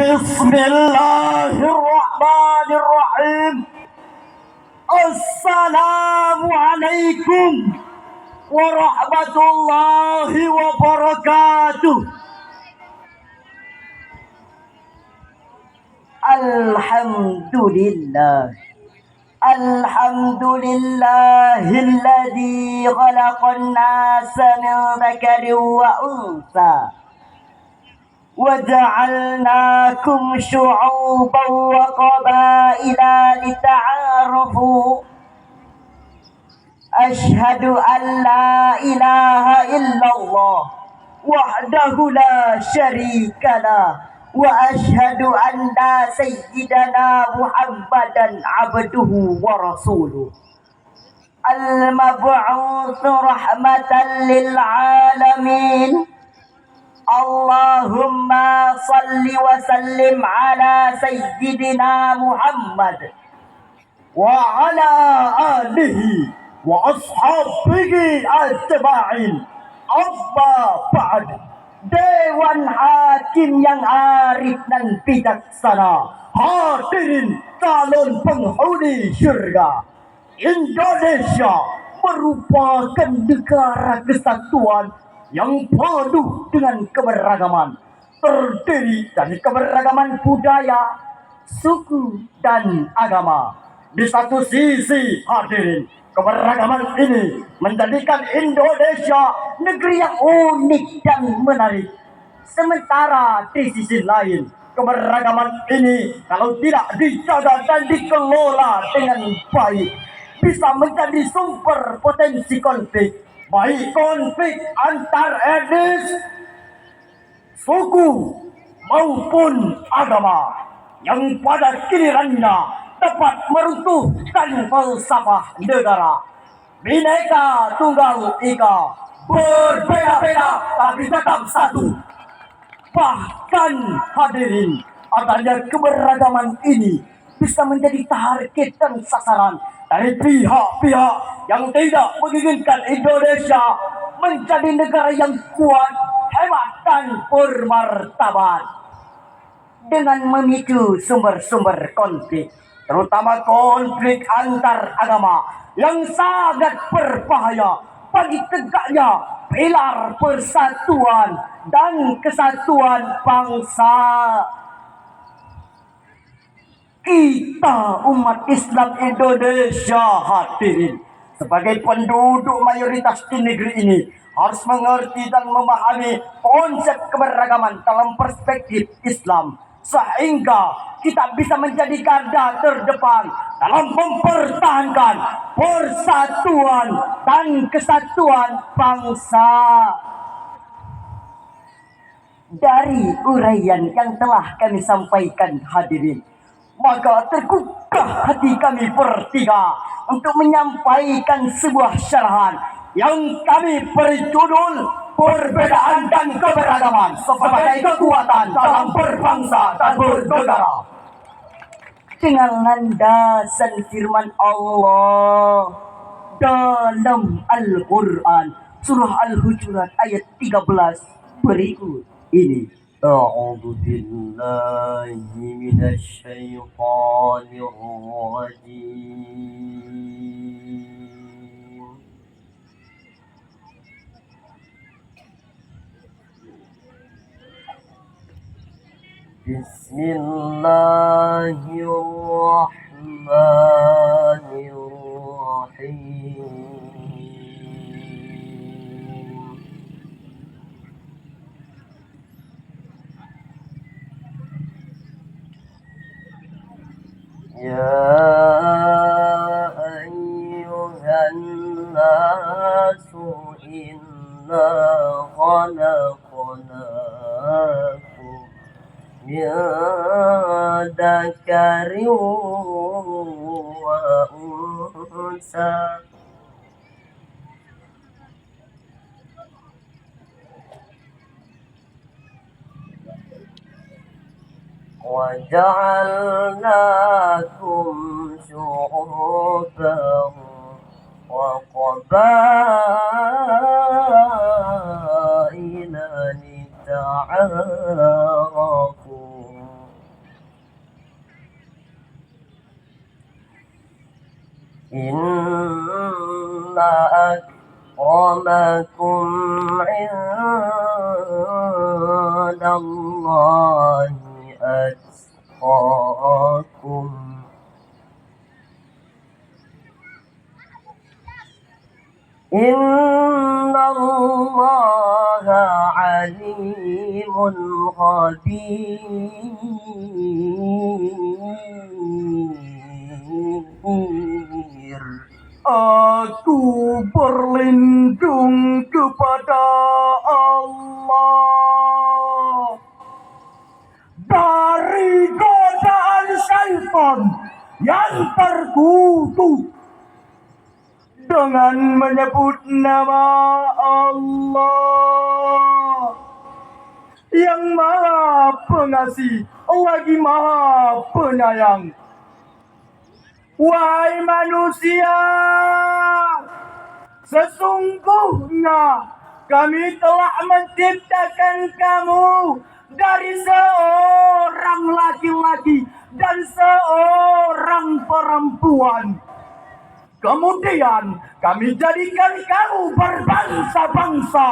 Bismillahirrahmanirrahim. Assalamualaikum warahmatullahi wabarakatuh. Alhamdulillah. Alhamdulillahilladzi khalaqan nasa min dzakarin wa unsa وجعلناكم شعوبا وقبائل لتعارفوا أشهد أن لا إله إلا الله وحده لا شريك له وأشهد أن سيدنا محمدا عبده ورسوله المبعوث رحمة للعالمين. Allahumma salli wa sallim ala sayyidina Muhammad wa ala alihi wa ashabihi ajma'in. Amma ba'd. Dewan Hakim yang arif dan bijaksana, hadirin calon penghuni syurga. Indonesia merupakan negara kesatuan yang penuh dengan keberagaman, terdiri dari keberagaman budaya, suku, dan agama. Di satu sisi, hadirin, keberagaman ini menjadikan Indonesia negeri yang unik dan menarik. Sementara di sisi lain, keberagaman ini kalau tidak dijaga dan dikelola dengan baik, bisa menjadi sumber potensi konflik, baik konflik antar etnis, suku maupun agama, yang pada gilirannya dapat meruntuhkan falsafah negara. Bhinneka Tunggal Ika, berbeda-beda tapi tetap satu. Bahkan hadirin, adanya keberagaman ini bisa menjadi target dan sasaran dari pihak-pihak yang tidak menginginkan Indonesia menjadi negara yang kuat, hebat, dan bermartabat, dengan memicu sumber-sumber konflik, terutama konflik antar agama yang sangat berbahaya bagi tegaknya pilar persatuan dan kesatuan bangsa. Kita umat Islam Indonesia, hadirin, sebagai penduduk mayoritas di negeri ini, harus mengerti dan memahami konsep keberagaman dalam perspektif Islam, sehingga kita bisa menjadi garda terdepan dalam mempertahankan persatuan dan kesatuan bangsa. Dari uraian yang telah kami sampaikan, hadirin, maka tergugah hati kami bertiga untuk menyampaikan sebuah syarahan yang kami beri judul Perbedaan dan Keberagaman sebagai Kekuatan dalam Berbangsa dan Bernegara, dengan landasan firman Allah dalam Al-Quran surah Al-Hujurat ayat 13 berikut ini. A'udzu billahi minasy syaithanir rajim. Bismillahirrahmanirrahim. Ya ayyuhan nasu inna khalaqnakum min dzakarin wa unsa وجعلناكم شعوبا وقبائل لتعارفوا Inna akramakum indallahi atqakum. Innallaha alimun khabir. Aku berlindung kepada Allah dari godaan syaitan yang terkutuk dengan menyebut nama Allah yang Maha Pengasih lagi Maha Penyayang. Wahai manusia, sesungguhnya kami telah menciptakan kamu dari seorang laki-laki dan seorang perempuan. Kemudian kami jadikan kamu berbangsa-bangsa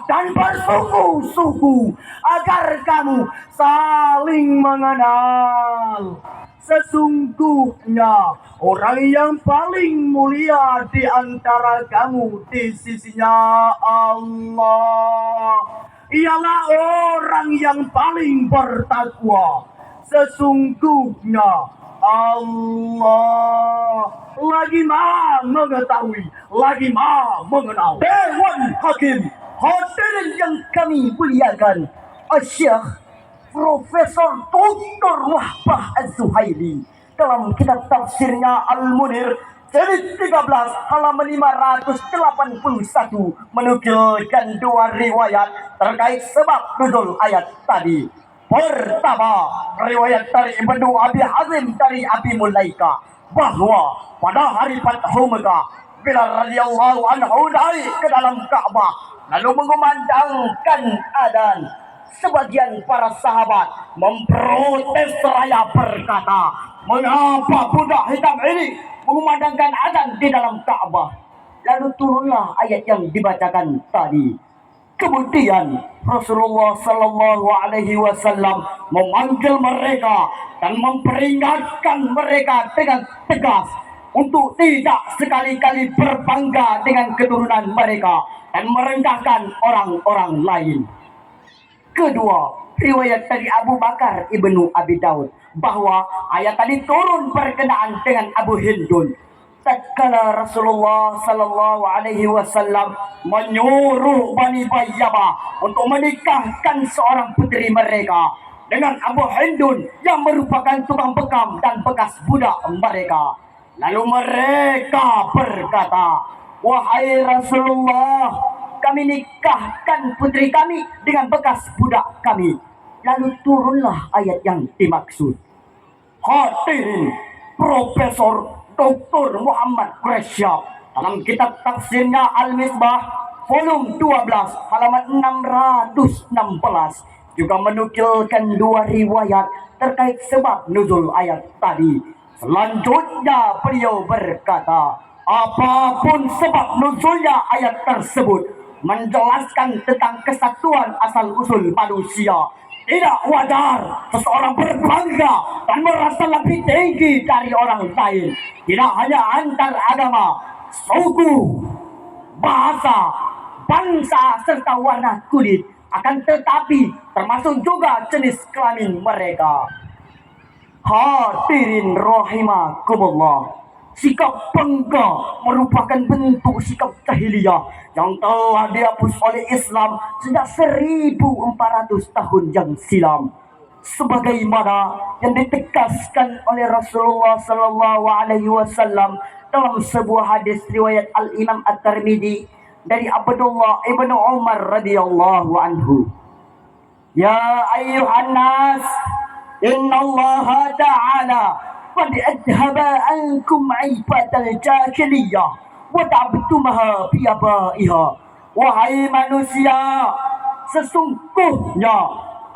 dan bersuku-suku agar kamu saling mengenal. Sesungguhnya orang yang paling mulia di antara kamu di sisinya Allah ialah orang yang paling bertakwa. Sesungguhnya Allah lagi Maha mengetahui, lagi Maha mengenal. Dewan Hakim, hadirin yang kami muliakan, Syekh Profesor Dr. Wahbah Az-Zuhaili dalam kitab tafsirnya Al-Munir jilid 13 halaman 581 menukilkan dua riwayat terkait sebab nuzul ayat tadi. Pertama, riwayat dari Ibnu Abi Hazim dari Abi Mulaika bahwa pada hari Fathu Mekah, bila radhiyallahu anhu naik ke dalam Ka'bah lalu mengumandangkan adzan, sebagian para sahabat memprotes seraya berkata, "Mengapa budak hitam ini mengumandangkan adzan di dalam Ka'bah?" Lalu turunlah ayat yang dibacakan tadi. Kemudian Rasulullah Sallallahu Alaihi Wasallam memanggil mereka dan memperingatkan mereka dengan tegas untuk tidak sekali-kali berbangga dengan keturunan mereka dan merendahkan orang-orang lain. Kedua, riwayat dari Abu Bakar Ibnu Abi Daud bahwa ayat tadi turun berkenaan dengan Abu Hindun. Tatkala Rasulullah Sallallahu Alaihi Wasallam menyuruh Bani Bayyabah untuk menikahkan seorang putri mereka dengan Abu Hindun yang merupakan tukang bekam dan bekas budak mereka. Lalu mereka berkata, "Wahai Rasulullah, kami nikahkan putri kami dengan bekas budak kami." Lalu turunlah ayat yang dimaksud. Hadirin, Profesor Dr. Muhammad Quraisyab dalam kitab tafsirnya Al-Misbah volume 12 halaman 616 juga menukilkan dua riwayat terkait sebab nuzul ayat tadi. Selanjutnya beliau berkata, apapun sebab nuzulnya ayat tersebut menjelaskan tentang kesatuan asal-usul manusia. Tidak wajar seseorang berbangga dan merasa lebih tinggi dari orang lain. Tidak hanya antar agama, suku, bahasa, bangsa, serta warna kulit. Akan tetapi termasuk juga jenis kelamin mereka. Hadirin rahimakumullah, sikap bangga merupakan bentuk sikap jahiliyah yang telah dihapus oleh Islam sejak 1400 tahun yang silam. Sebagaimana yang ditegaskan oleh Rasulullah Sallallahu Alaihi Wasallam dalam sebuah hadis riwayat Al-Imam At-Tirmidzi dari Abdullah ibnu Umar radhiyallahu anhu. Ya ayyuhan nas, innallaha ta'ala qad adhaba ankum ibatal jahiliyah wa ta'budtumaha bi abaiha. Wahai manusia, sesungguhnya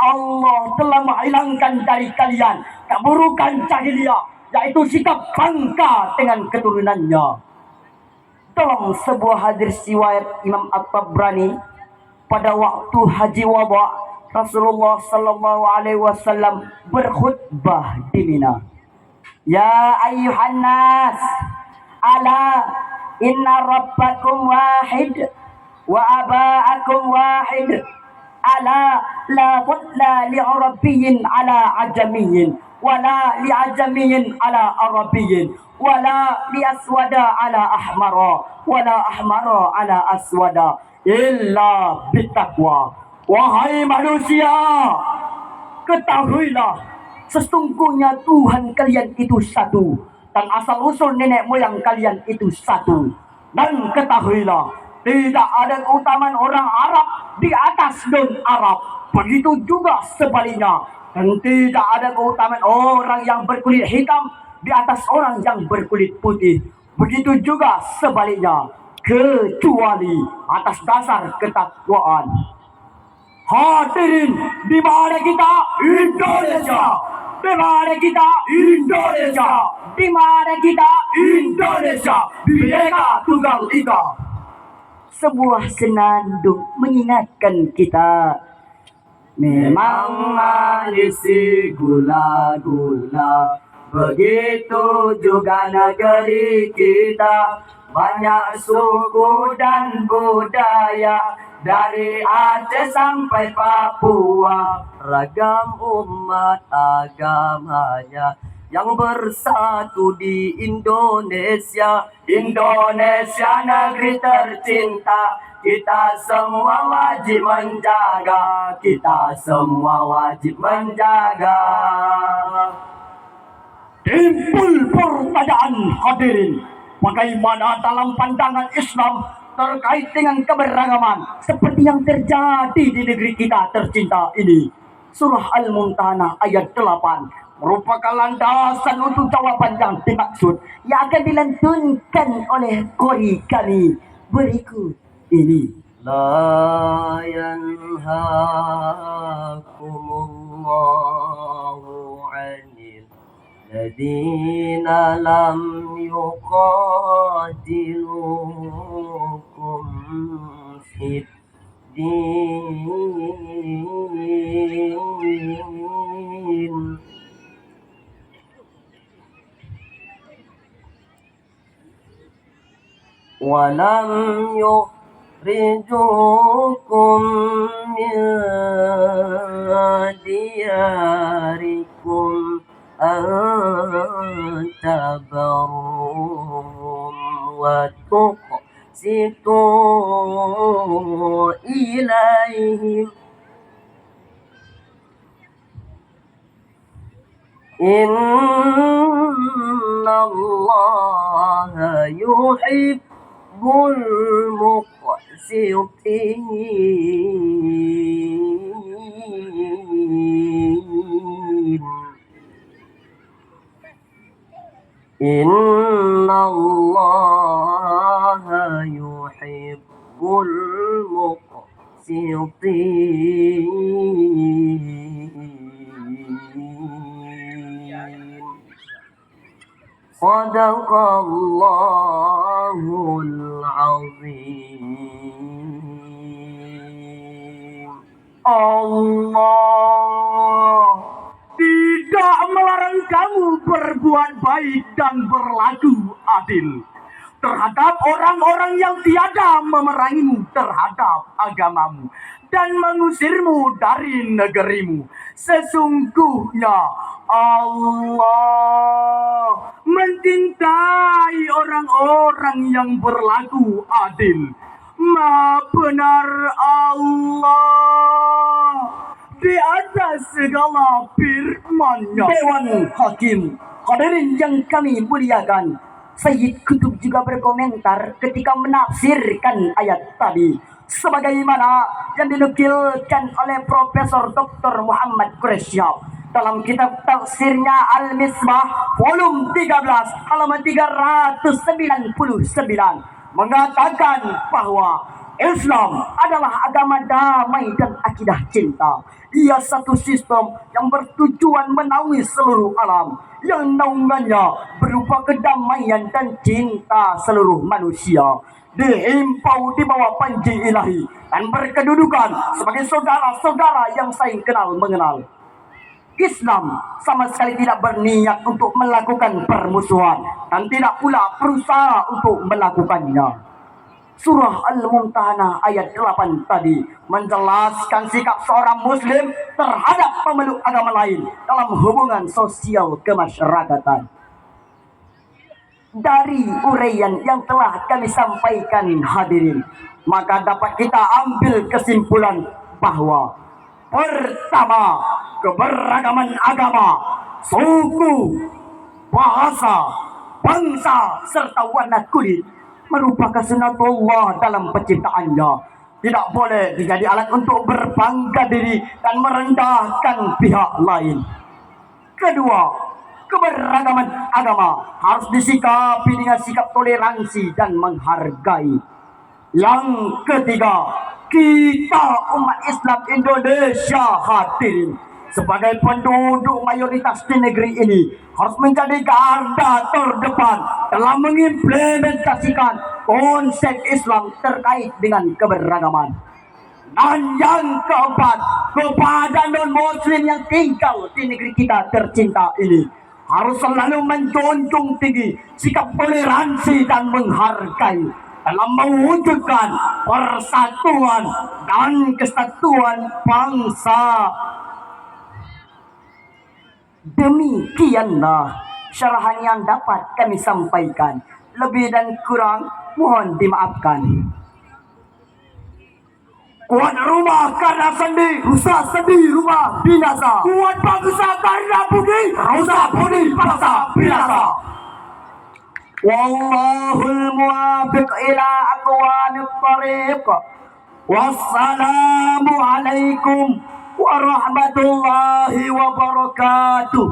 Allah telah menghilangkan dari kalian keburukan jahiliyah yaitu sikap bangga dengan keturunannya. Dalam sebuah hadis riwayat Imam At-Tabrani, pada waktu haji wada, Rasulullah sallallahu alaihi wasallam berkhutbah di Mina. Ya ayyuhan nas, ala inna rabbakum wahid wa aba'akum wahid. Ala la fadla li'arabiyyin ala ajamiyyin wala li'ajamiyyin ala arabiyyin wala li'aswada ala ahmara wala ahmara ala aswada illa bittaqwa. Wahai manusia, ketahuilah sesungguhnya Tuhan kalian itu satu dan asal usul nenek moyang kalian itu satu. Dan ketahuilah tidak ada keutamaan orang Arab di atas non-Arab. Begitu juga sebaliknya. Dan tidak ada keutamaan orang yang berkulit hitam di atas orang yang berkulit putih. Begitu juga sebaliknya. Kecuali atas dasar ketakwaan. Hadirin, di mana kita? Indonesia. Di mana kita? Indonesia. Di mana kita? Indonesia. Bhinneka Tunggal Ika. Sebuah senandung mengingatkan kita, memang manis gula-gula, begitu juga negeri kita. Banyak suku dan budaya, dari Aceh sampai Papua. Ragam umat agamanya yang bersatu di Indonesia. Indonesia negeri tercinta, kita semua wajib menjaga. Kita semua wajib menjaga. Timbul pertanyaan hadirin, bagaimana dalam pandangan Islam terkait dengan keberagaman seperti yang terjadi di negeri kita tercinta ini? Surah Al-Mumtahanah ayat 8 merupakan landasan untuk jawaban yang dimaksud yang akan dilantunkan oleh qori kami berikut ini. La yanhakumullahu 'anil ladzina lam yuqatilukum fid din walam yukhrijukum min diyarikum an tabarrum wa tuqsitu ilaihim innallaha yuhibbul muqsitin. Innallaha yuhibbul muqsitin. Sadaqallahul azim. Allah tidak melarang kamu berbuat baik dan berlaku adil terhadap orang-orang yang tiada memerangimu terhadap agamamu dan mengusirmu dari negerimu. Sesungguhnya Allah mencintai orang-orang yang berlaku adil. Maha benar Allah di atas segala firman-Nya. Dewan Hakim, hadirin yang kami muliakan, Sayyid Qutb juga berkomentar ketika menafsirkan ayat tadi sebagaimana yang dinukilkan oleh Profesor Dr. Muhammad Quraisyab dalam kitab tafsirnya Al-Misbah volume 13 halaman 399 mengatakan bahwa Islam adalah agama damai dan akidah cinta. Ia satu sistem yang bertujuan menaungi seluruh alam, yang naungannya berupa kedamaian dan cinta seluruh manusia. Dihimpau di bawah panji ilahi dan berkedudukan sebagai saudara-saudara yang saling kenal mengenal. Islam sama sekali tidak berniat untuk melakukan permusuhan dan tidak pula berusaha untuk melakukannya. Surah Al-Mumtahanah ayat 8 tadi menjelaskan sikap seorang muslim terhadap pemeluk agama lain dalam hubungan sosial kemasyarakatan. Dari uraian yang telah kami sampaikan hadirin, maka dapat kita ambil kesimpulan bahwa pertama, keberagaman agama, suku, bahasa, bangsa, serta warna kulit merupakan sunatullah dalam penciptaannya. Tidak boleh menjadi alat untuk berbangga diri dan merendahkan pihak lain. Kedua, keberagaman agama harus disikapi dengan sikap toleransi dan menghargai. Yang ketiga, kita umat Islam Indonesia hadirin sebagai penduduk mayoritas di negeri ini harus menjadi garda terdepan dalam mengimplementasikan konsep Islam terkait dengan keberagaman. Dan yang keempat, kepada non-muslim yang tinggal di negeri kita tercinta ini harus selalu menjunjung tinggi sikap toleransi dan menghargai dalam mewujudkan persatuan dan kesatuan bangsa. Demikianlah syarahan yang dapat kami sampaikan. Lebih dan kurang mohon dimaafkan. Kuat rumah karena sendi, rusak sendi rumah binasa. Kuat bangsa karena budi, rusak budi bangsa binasa. Wallahul muwaffiq ila aqwamit thariq. Wassalamu alaikum warahmatullahi wabarakatuh.